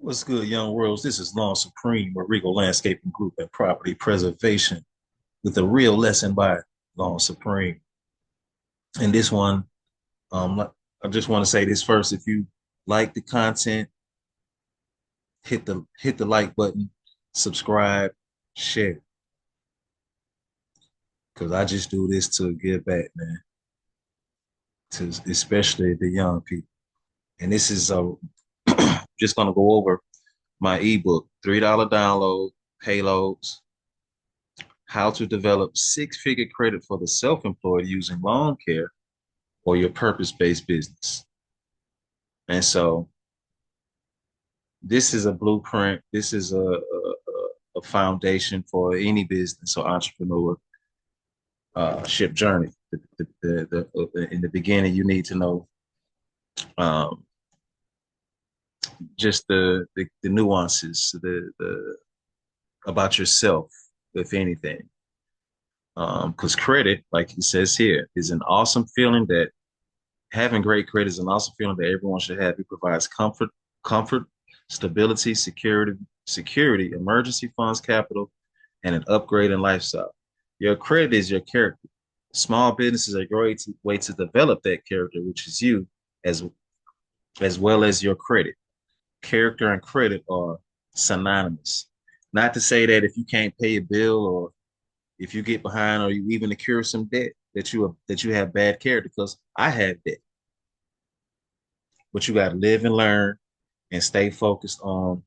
What's good, young worlds? This is Lawn Supreme with Regal Landscaping Group and Property Preservation with a real lesson by Lawn Supreme. And this one, I just want to say this first. If you like the content, hit the like button, subscribe, share, because I just do this to give back, man, to especially the young people. And this is just gonna go over my ebook, $3 download, payloads, how to develop six-figure credit for the self-employed using lawn care or your purpose-based business. And so this is a blueprint. This is a foundation for any business or entrepreneur ship journey. In the beginning, you need to know um, just the nuances, the about yourself, if anything. Because credit, like he says here, is an awesome feeling that having great credit is an awesome feeling that everyone should have. It provides comfort, stability, security, emergency funds, capital, and an upgrade in lifestyle. Your credit is your character. Small businesses are a great way to develop that character, which is you, as as well as your credit. Character and credit are synonymous. Not to say that if you can't pay a bill or if you get behind or you even incur some debt that you have bad character, because I have debt. But you got to live and learn and stay focused on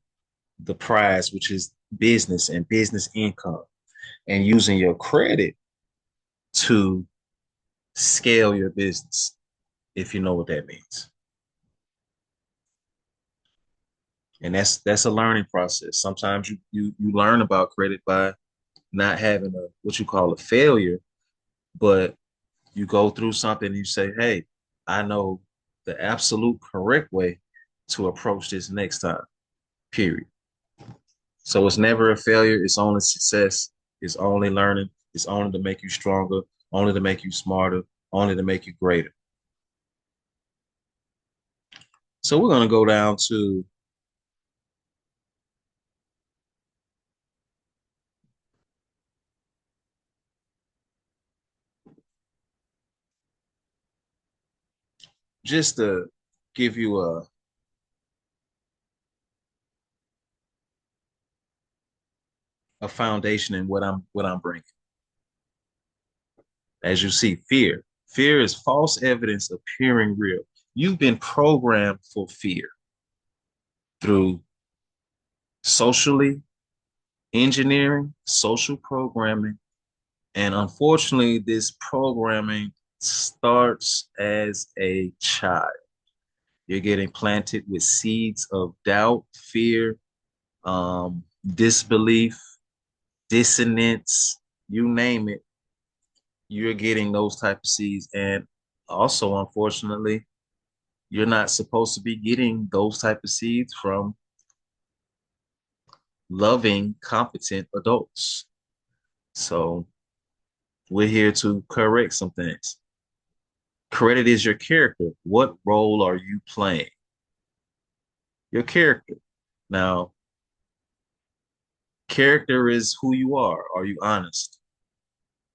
the prize, which is business and business income, and using your credit to scale your business, if you know what that means. And that's a learning process. Sometimes you learn about credit by not having a what you call a failure, but you go through something and you say, hey, I know the absolute correct way to approach this next time, period. So it's never a failure. It's only success. It's only learning. It's only to make you stronger, only to make you smarter, only to make you greater. So we're going to go down to just to give you a foundation in what I'm bringing. As you see, fear. Fear is false evidence appearing real. You've been programmed for fear through socially engineering, social programming, and unfortunately, this programming starts as a child. You're getting planted with seeds of doubt, fear, disbelief, dissonance, you name it. You're getting those type of seeds. And also, unfortunately, you're not supposed to be getting those type of seeds from loving, competent adults. So we're here to correct some things. Credit is your character. What role are you playing? Your character. Now, character is who you are. Are you honest?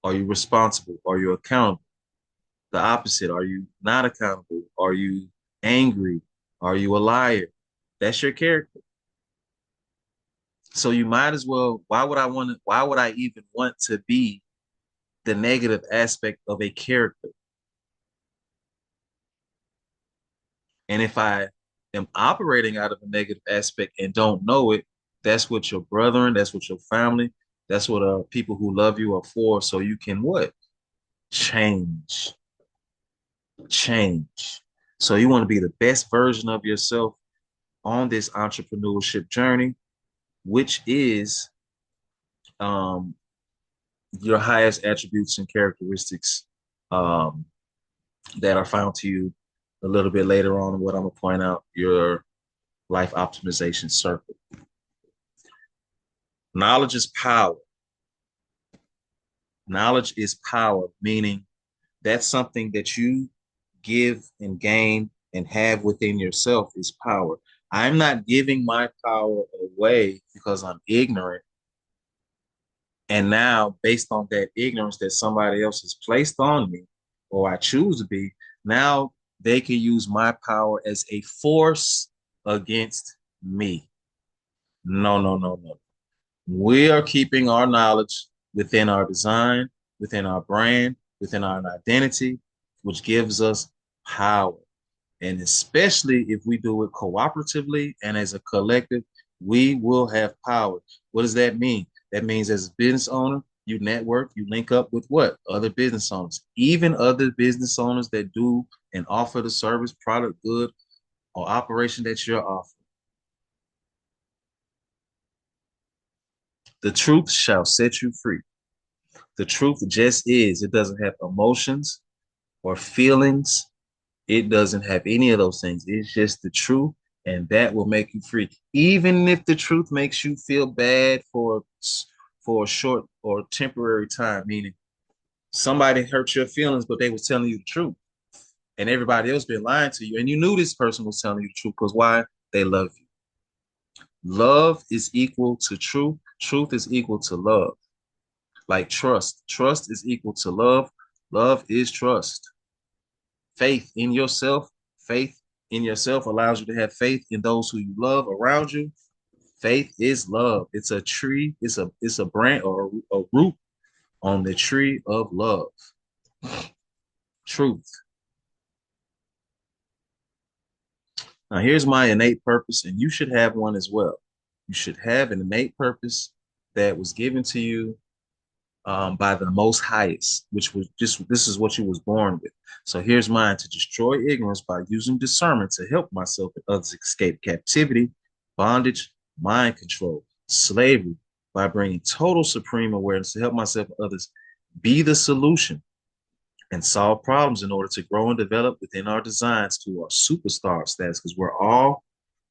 Are you responsible? Are you accountable? The opposite. Are you not accountable? Are you angry? Are you a liar? That's your character. So you might as well, why would I even want to be the negative aspect of a character? And if I am operating out of a negative aspect and don't know it, that's what your brethren, that's what your family, that's what people who love you are for. So you can what? Change. Change. So you want to be the best version of yourself on this entrepreneurship journey, which is um, your highest attributes and characteristics um, that are found to you a little bit later on. What I'm gonna point out, your life optimization circle. Knowledge is power. Knowledge is power, meaning that's something that you give and gain and have within yourself is power. I'm not giving my power away because I'm ignorant. And now, based on that ignorance that somebody else has placed on me, or I choose to be, now they can use my power as a force against me. No, no, no, no. We are keeping our knowledge within our design, within our brand, within our identity, which gives us power. And especially if we do it cooperatively and as a collective, we will have power. What does that mean? That means as a business owner, you network, you link up with what? Other business owners, even other business owners that do and offer the service, product, good, or operation that you're offering. The truth shall set you free. The truth just is, it doesn't have emotions or feelings. It doesn't have any of those things. It's just the truth, and that will make you free. Even if the truth makes you feel bad for a short or temporary time, meaning somebody hurt your feelings, but they was telling you the truth, and everybody else been lying to you, and you knew this person was telling you the truth because why? They love you. Love is equal to truth. Truth is equal to love. Like trust. Trust is equal to love. Love is trust. Faith in yourself. Faith in yourself allows you to have faith in those who you love around you. Faith is love. It's a tree. It's a branch or a root on the tree of love. Truth. Now here's my innate purpose, and you should have one as well. You should have an innate purpose that was given to you by the most highest, which was just this is what you was born with. So here's mine: to destroy ignorance by using discernment to help myself and others escape captivity, bondage, mind control, slavery, by bringing total supreme awareness to help myself and others be the solution and solve problems in order to grow and develop within our designs to our superstar status, because we're all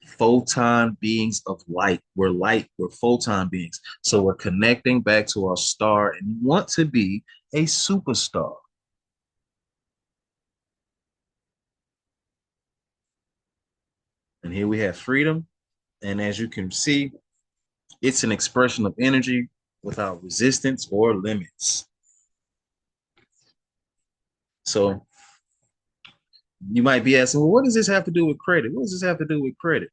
photon beings of light. We're light, we're photon beings. So we're connecting back to our star and you want to be a superstar. And here we have freedom. And as you can see, it's an expression of energy without resistance or limits. So you might be asking, well, what does this have to do with credit? What does this have to do with credit?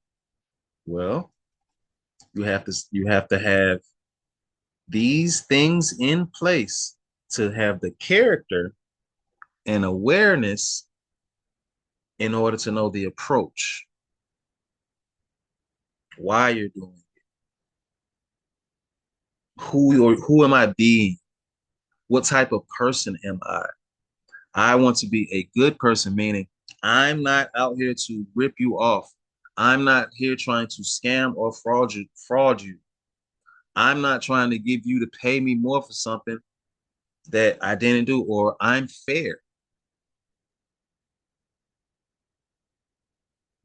Well, you have to have these things in place to have the character and awareness in order to know the approach, why you're doing it, who am I being, what type of person am I? I want to be a good person, meaning I'm not out here to rip you off. I'm not here trying to scam or fraud you. I'm not trying to give you to pay me more for something that I didn't do, or I'm fair.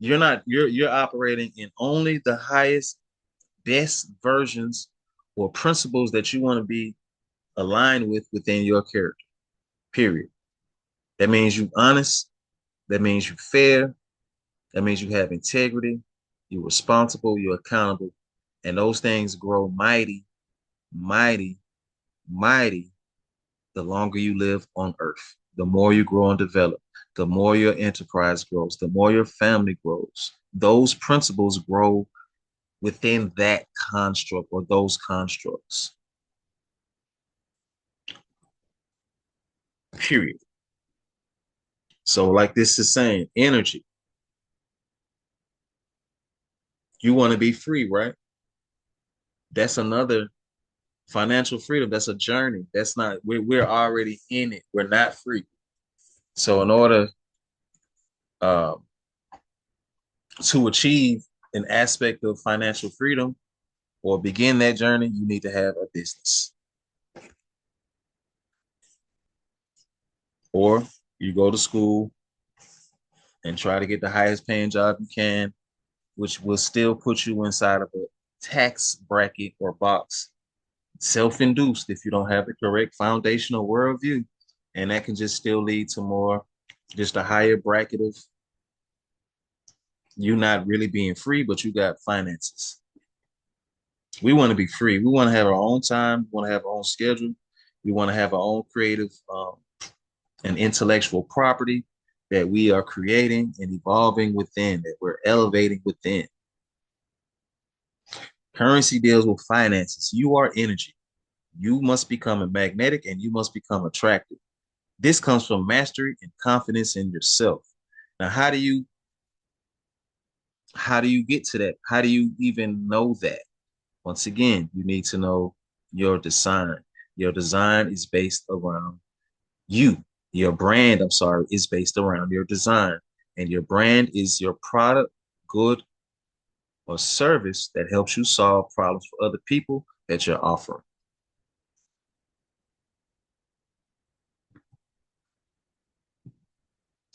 You're operating in only the highest, best versions or principles that you want to be aligned with within your character. Period. That means you honest. That means you fair. That means you have integrity. You're responsible. You're accountable. And those things grow mighty, mighty, mighty the longer you live on earth. The more you grow and develop, the more your enterprise grows, the more your family grows. Those principles grow within that construct or those constructs. Period. So, like this is saying, energy. You want to be free, right? That's another financial freedom. That's a journey. That's not, we're already in it. We're not free. So, in order um, to achieve an aspect of financial freedom or begin that journey, you need to have a business. Or you go to school and try to get the highest paying job you can, which will still put you inside of a tax bracket or box, self-induced if you don't have the correct foundational worldview. And that can just still lead to more, just a higher bracket of You're not really being free, but you got finances. We want to be free. We want to have our own time. We want to have our own schedule. We want to have our own creative and intellectual property that we are creating and evolving within, that we're elevating within. Currency deals with finances. You are energy. You must become a magnetic and you must become attractive. This comes from mastery and confidence in yourself. Now, how do you get to that? How do you even know that? Once again, you need to know your design. Your design is based around you. Your brand, I'm sorry, is based around your design. And your brand is your product, good, or service that helps you solve problems for other people that you're offering.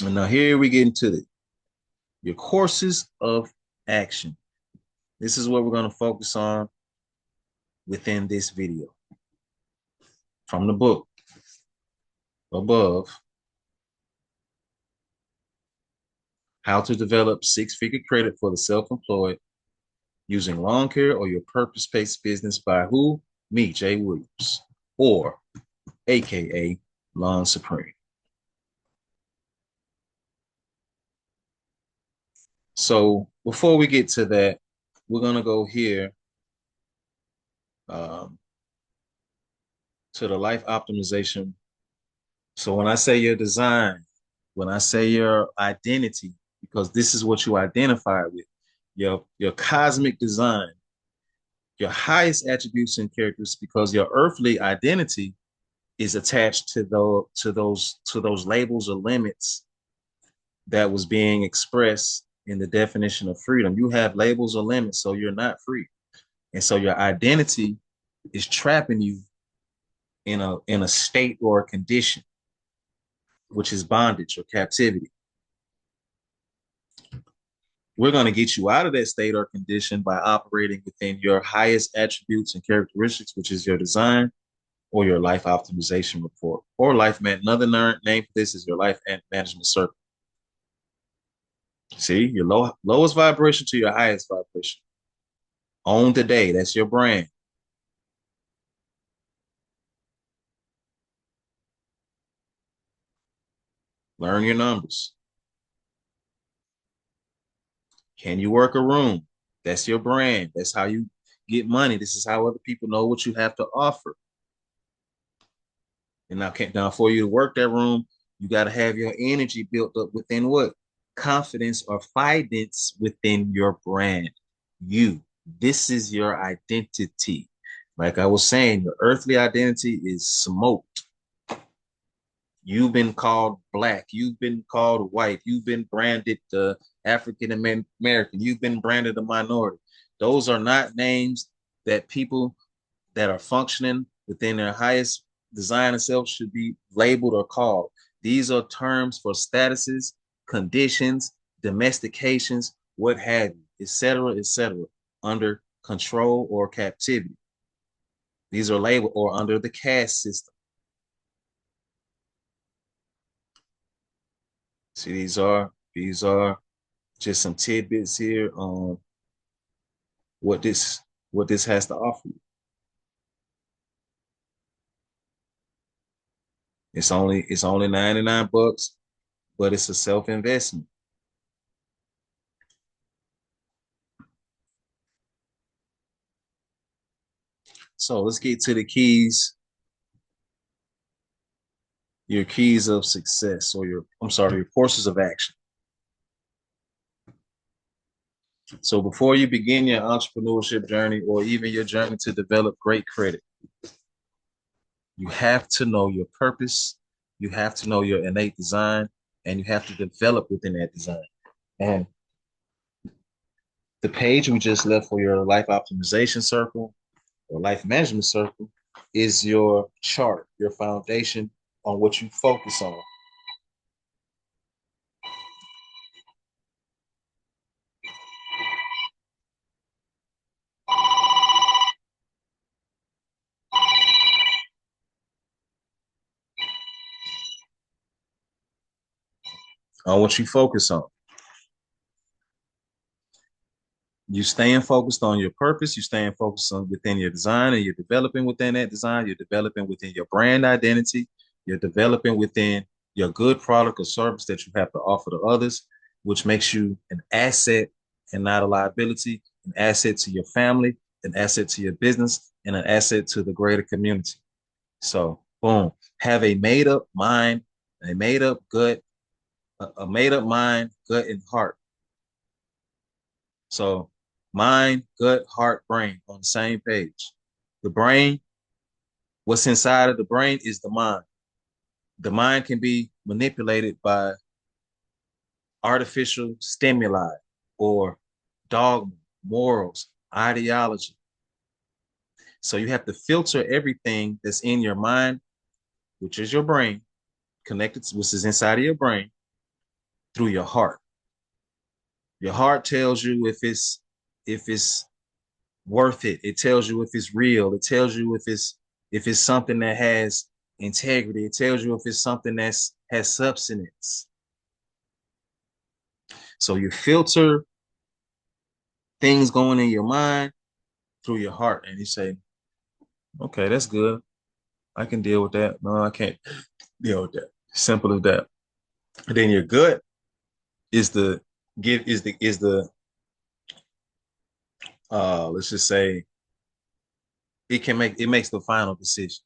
And now here we get into your courses of action. This is what we're going to focus on within this video. From the book above, How to Develop Six-Figure Credit for the Self-Employed Using Lawn Care or Your Purpose-Based Business by who? Me, Jay Williams, or AKA Lawn Supreme. So before we get to that, we're going to go here um, to the life optimization. So when I say your design, when I say your identity, because this is what you identify with, your cosmic design, your highest attributes and characters, because your earthly identity is attached to those labels or limits that was being expressed in the definition of freedom. You have labels or limits, so you're not free. And so your identity is trapping you in a state or a condition, which is bondage or captivity. We're going to get you out of that state or condition by operating within your highest attributes and characteristics, which is your design or your life optimization report or life man. Another name for this is your life management circle. See, your lowest vibration to your highest vibration. Own the day. That's your brand. Learn your numbers. Can you work a room? That's your brand. That's how you get money. This is how other people know what you have to offer. And now for you to work that room, you got to have your energy built up within what? Confidence or fidence within your brand. You. This is your identity. Like I was saying, your earthly identity is smoked. You've been called black. You've been called white. You've been branded African American. You've been branded a minority. Those are not names that people that are functioning within their highest design of self should be labeled or called. These are terms for statuses, conditions, domestications, what have you, etc., under control or captivity. These are labeled or under the caste system. See, these are just some tidbits here on what this has to offer you. It's only $99, but it's a self-investment. So let's get to the keys, your keys of success, or your courses of action. So before you begin your entrepreneurship journey or even your journey to develop great credit, you have to know your purpose, you have to know your innate design, and you have to develop within that design. And the page we just left for your life optimization circle or life management circle is your chart, your foundation on what you focus on what you focus on. You staying focused on your purpose. You staying focused on within your design, and you're developing within that design. You're developing within your brand identity. You're developing within your good product or service that you have to offer to others, which makes you an asset and not a liability, an asset to your family, an asset to your business, and an asset to the greater community. So, boom, have a made up mind, a made up gut, a made up mind, gut, and heart. So mind, gut, heart, brain on the same page. The brain, what's inside of the brain is the mind. The mind can be manipulated by artificial stimuli or dogma, morals, ideology. So you have to filter everything that's in your mind, which is your brain, connected to which is inside of your brain, through your heart. Your heart tells you if it's worth it. It tells you if it's real. It tells you if it's something that has integrity. It tells you if it's something that's has substance. So you filter things going in your mind through your heart, and you say, "Okay, that's good. I can deal with that. No, I can't deal with that." Simple as that. And then your gut is the give is the let's just say it makes the final decision.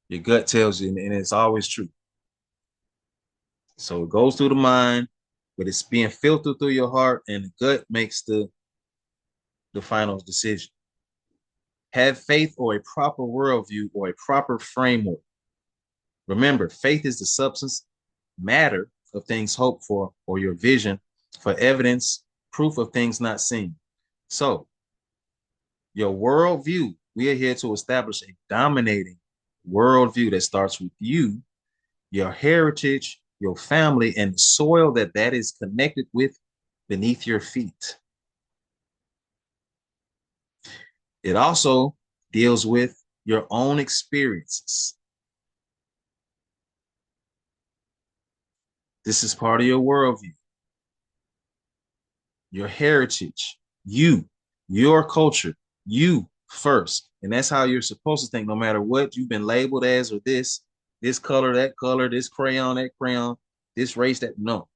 Your gut tells you, and it's always true. So it goes through the mind, but it's being filtered through your heart, and the gut makes the final decision. Have faith or a proper worldview or a proper framework. Remember, faith is the substance, matter of things hoped for, or your vision for evidence, proof of things not seen. So, your worldview, we are here to establish a dominating worldview that starts with you, your heritage, your family, and the soil that is connected with beneath your feet. It also deals with your own experiences. This is part of your worldview, your heritage, you, your culture, you first. And that's how you're supposed to think, no matter what you've been labeled as, or this color, this crayon, that crayon, this race, that. No,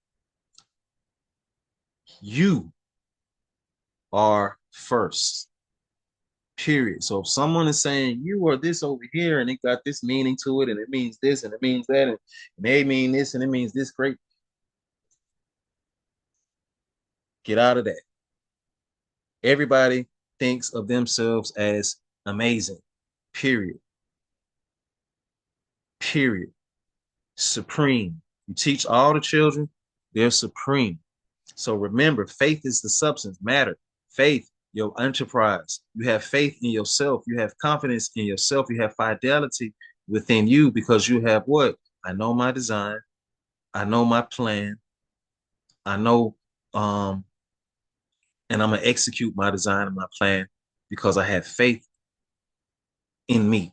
you are first. Period. So if someone is saying you are this over here and it got this meaning to it, and it means this and it means that, and they mean this and it means this, great. Get out of that. Everybody thinks of themselves as amazing. Period. Period. Supreme. You teach all the children, they're supreme. So remember, faith is the substance, matter. Faith, your enterprise. You have faith in yourself. You have confidence in yourself. You have fidelity within you because you have what? I know my design. I know my plan. I know, and I'm gonna execute my design and my plan because I have faith in me,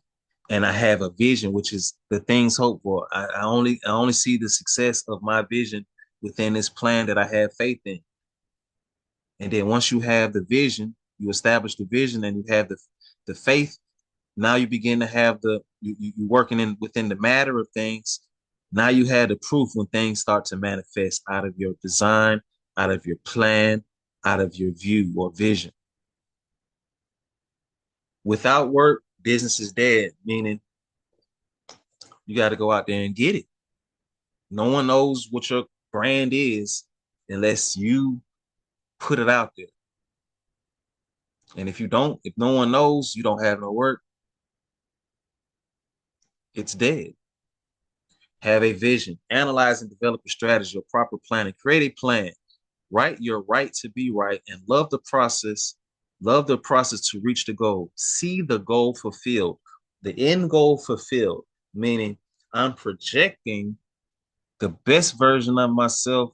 and I have a vision, which is the things hoped for. I only see the success of my vision within this plan that I have faith in. And then once you have the vision, you establish the vision, and you have the faith. Now you begin to have you working in within the matter of things. Now you have the proof when things start to manifest out of your design, out of your plan, out of your view or vision. Without work, business is dead, meaning you got to go out there and get it. No one knows what your brand is unless you put it out there. And if no one knows, you don't have no work, it's dead. Have a vision, analyze and develop a strategy, a proper plan, and create a plan. Write your right to be right and love the process. Love the process to reach the goal. See the goal fulfilled, the end goal fulfilled, meaning I'm projecting the best version of myself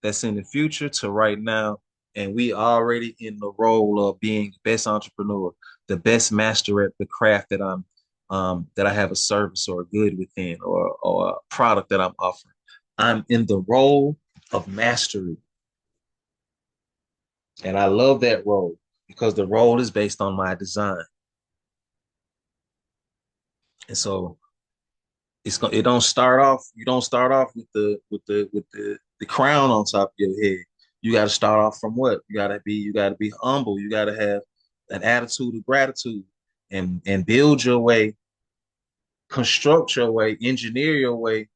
that's in the future to right now. And we already in the role of being the best entrepreneur, the best master at the craft that I have a service or a good within, or a product that I'm offering. I'm in the role of mastery. And I love that role because the role is based on my design. And so it don't start off, you don't start off with the crown on top of your head. You got to start off from what? You got to be humble. You got to have an attitude of gratitude and build your way, construct your way, engineer your way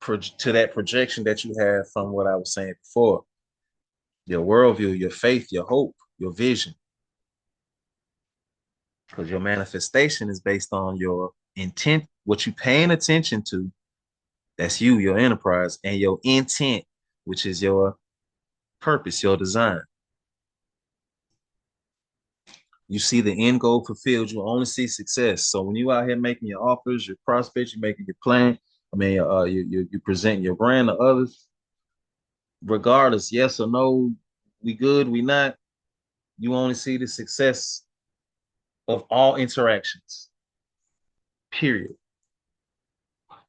to that projection that you have from what I was saying before. Your worldview, your faith, your hope, your vision. Because your manifestation is based on your intent, what you paying attention to. That's you, your enterprise, and your intent, which is your purpose, your design. You see the end goal fulfilled, you only see success. So when you out here making your offers, your prospects, you're making your plan, I mean, you presenting your brand to others, regardless, yes or no, we good, we not, you only see the success of all interactions, period.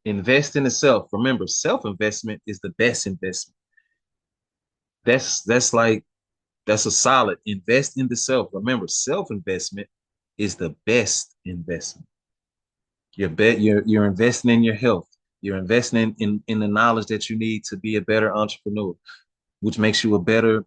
Invest in the self. Remember, self-investment is the best investment. That's like that's a solid invest in the self. Remember, self-investment is the best investment. You're investing in your health. You're investing in the knowledge that you need to be a better entrepreneur, which makes you a better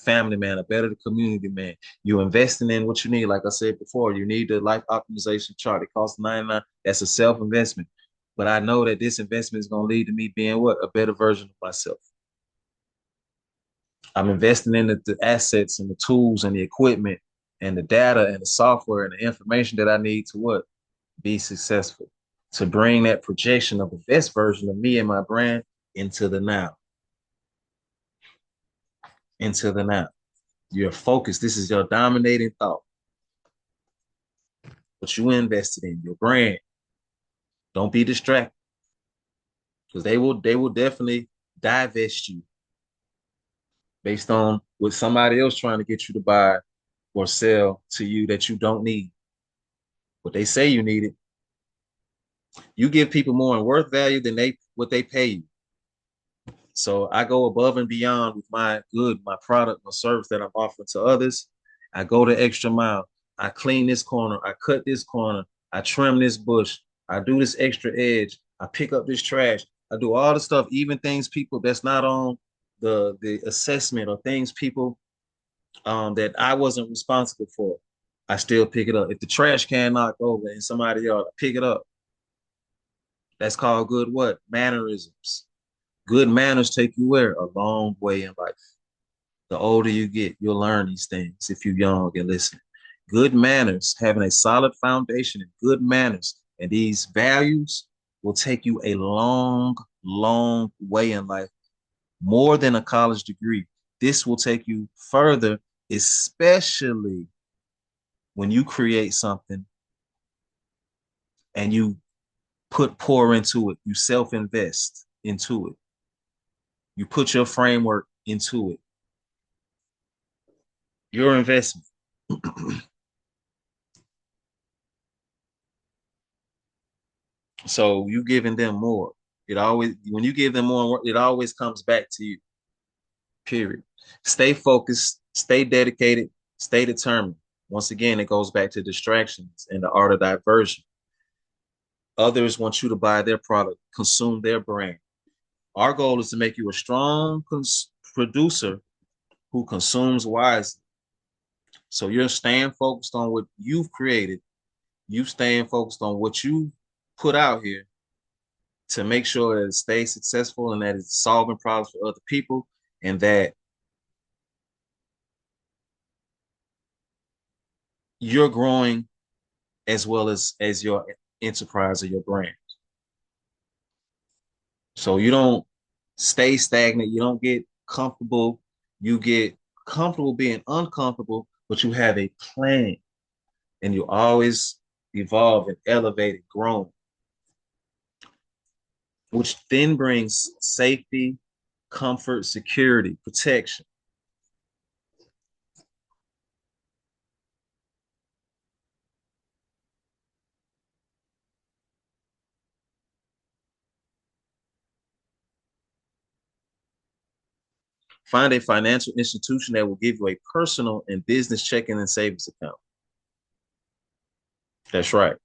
family man, a better community man. You're investing in what you need. Like I said before, you need the life optimization chart. It costs 99. That's a self-investment. But I know that this investment is going to lead to me being what? A better version of myself. I'm investing in the assets and the tools and the equipment and the data and the software and the information that I need to what? Be successful. To bring that projection of the best version of me and my brand into the now. Into the now. You're focused. This is your dominating thought. What you invested in, your brand. Don't be distracted because they will definitely divest you based on what somebody else trying to get you to buy or sell to you that you don't need. But they say you need it. You give people more in worth value than they what they pay you. So I go above and beyond with my product, my service that I'm offering to others. I go the extra mile. I clean this corner. I cut this corner. I trim this bush. I do this extra edge. I pick up this trash. I do all the stuff, even things people that's not on the assessment or things people that I wasn't responsible for. I still pick it up. If the trash can knock over and somebody else pick it up, that's called good what? Mannerisms. Good manners take you where? A long way in life. The older you get, you'll learn these things if you're young and listening. Good manners, having a solid foundation and good manners and these values will take you a long, long way in life, more than a college degree. This will take you further, especially when you create something and you pour into it, you self-invest into it, you put your framework into it, your investment. So you giving them more. It always when you give them more, it always comes back to you. Period. Stay focused, stay dedicated, stay determined. Once again, it goes back to distractions and the art of diversion. Others want you to buy their product, consume their brand. Our goal is to make you a strong producer who consumes wisely. So you're staying focused on what you've created. You staying focused on what you put out here to make sure that it stays successful and that it's solving problems for other people and that you're growing as well as your enterprise or your brand. So you don't stay stagnant, you don't get comfortable, you get comfortable being uncomfortable, but you have a plan and you always evolve and elevate and grow, which then brings safety, comfort, security, protection. Find a financial institution that will give you a personal and business checking and savings account. That's right.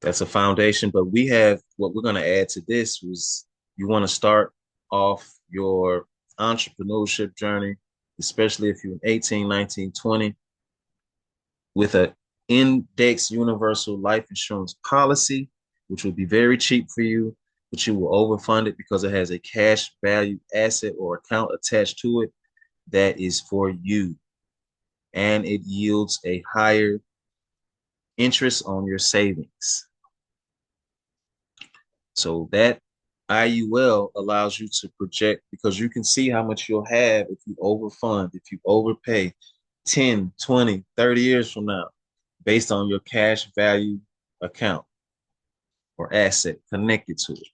That's a foundation. But we have what we're going to add to this was you want to start off your entrepreneurship journey, especially if you're 18, 19, 20, with an index universal life insurance policy, which will be very cheap for you, but you will overfund it because it has a cash value asset or account attached to it that is for you. And it yields a higher interest on your savings. So that IUL allows you to project because you can see how much you'll have if you overfund, if you overpay 10, 20, 30 years from now, based on your cash value account or asset connected to it,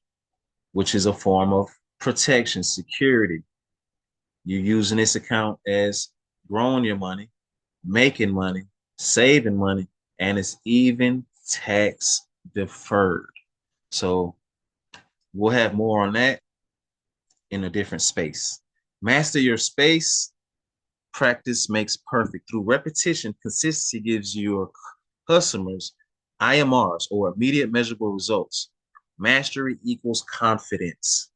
which is a form of protection, security. You're using this account as growing your money, making money, saving money, and it's even tax deferred. So we'll have more on that in a different space. Master your space. Practice makes perfect. Through repetition, consistency gives your customers IMRs or immediate measurable results. Mastery equals confidence.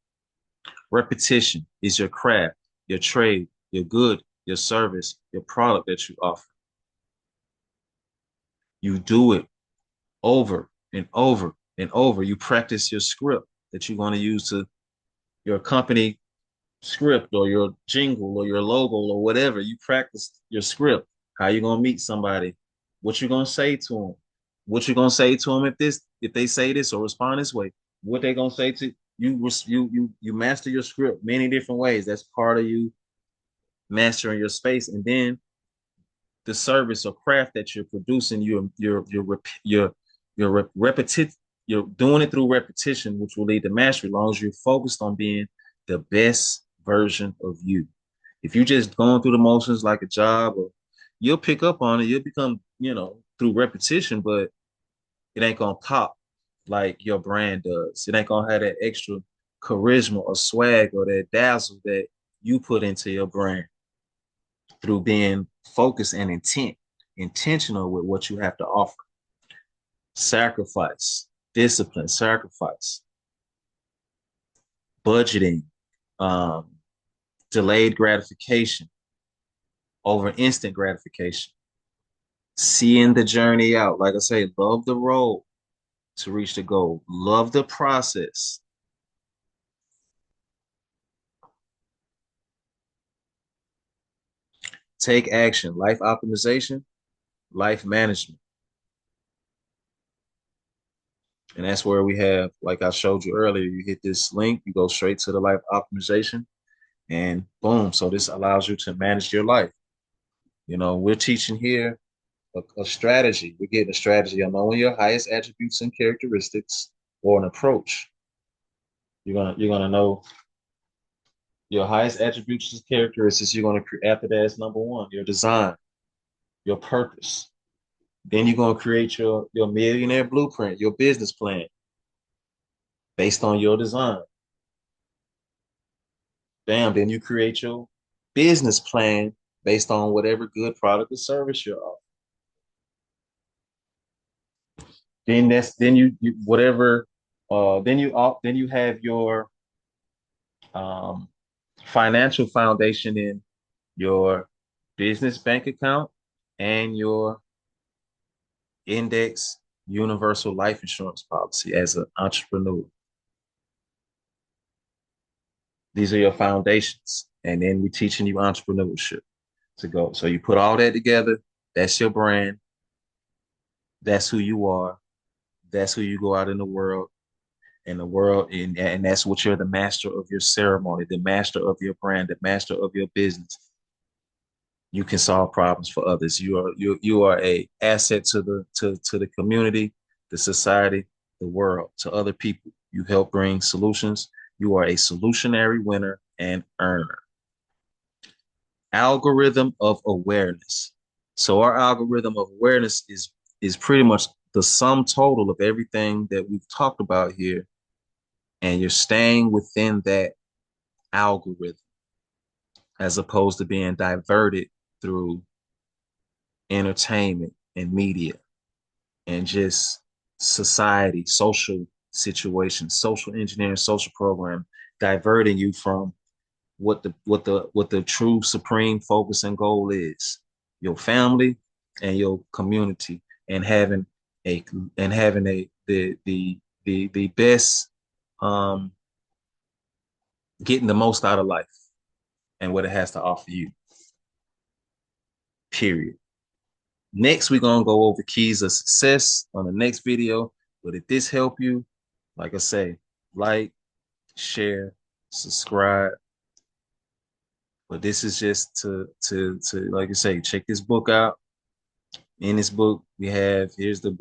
Repetition is your craft, your trade, your good, your service, your product that you offer. You do it over and over and over. You practice your script that you're going to use to your company script or your jingle or your logo or whatever. You practice your script. How you going to meet somebody? What you going to say to them? What you going to say to them if they say this or respond this way? What they going to say to you? You master your script many different ways. That's part of you mastering your space, and then the service or craft that you're producing, you're repetitive. You're doing it through repetition, which will lead to mastery, as long as you're focused on being the best version of you. If you're just going through the motions like a job, or you'll pick up on it, you'll become, through repetition, but it ain't gonna pop like your brand does. It ain't gonna have that extra charisma or swag or that dazzle that you put into your brand through being focused and intentional with what you have to offer. Sacrifice, discipline, sacrifice, budgeting, um, delayed gratification over instant gratification, seeing the journey out. Like I say, love the road to reach the goal, love the process. Take action, life optimization, life management. And that's where we have, like I showed you earlier, you hit this link, you go straight to the life optimization, and boom. So this allows you to manage your life. We're teaching here a strategy. We're getting a strategy on knowing your highest attributes and characteristics or an approach. You're gonna know your highest attributes and characteristics. You're gonna create after that is number one, your design, your purpose. Then you're gonna create your millionaire blueprint, your business plan based on your design. Bam, then you create your business plan based on whatever good product or service you're offering. Then you whatever then you have your um, financial foundation in your business bank account and your index universal life insurance policy as an entrepreneur. These are your foundations. And then we're teaching you entrepreneurship to go. So you put all that together. That's your brand. That's who you are. That's who you go out in the world. And that's what you're the master of your ceremony, the master of your brand, the master of your business. You can solve problems for others. You are a asset to the community, the society, the world, to other people. You help bring solutions. You are a solutionary winner and earner. Algorithm of awareness. So our algorithm of awareness is pretty much the sum total of everything that we've talked about here, and you're staying within that algorithm. as opposed to being diverted through entertainment and media and just society, social situations, social engineering, social program, diverting you from what the true supreme focus and goal is, your family and your community, and a having a the best, um getting the most out of life and what it has to offer you, period. Next, we're gonna go over keys of success on the next video. But if this help you, like I say, like, share, subscribe. But this is just to like I say, check this book out. In this book, we have here's the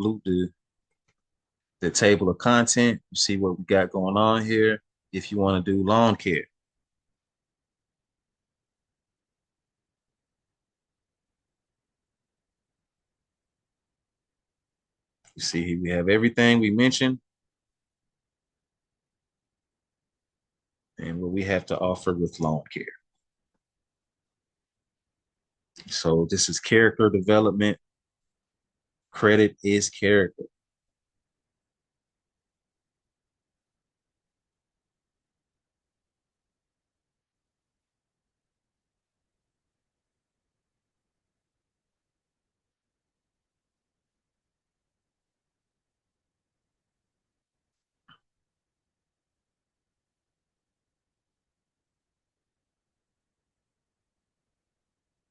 table of content. You see what we got going on here. If you want to do lawn care, you see we have everything we mentioned and what we have to offer with lawn care. So this is character development. Credit is character.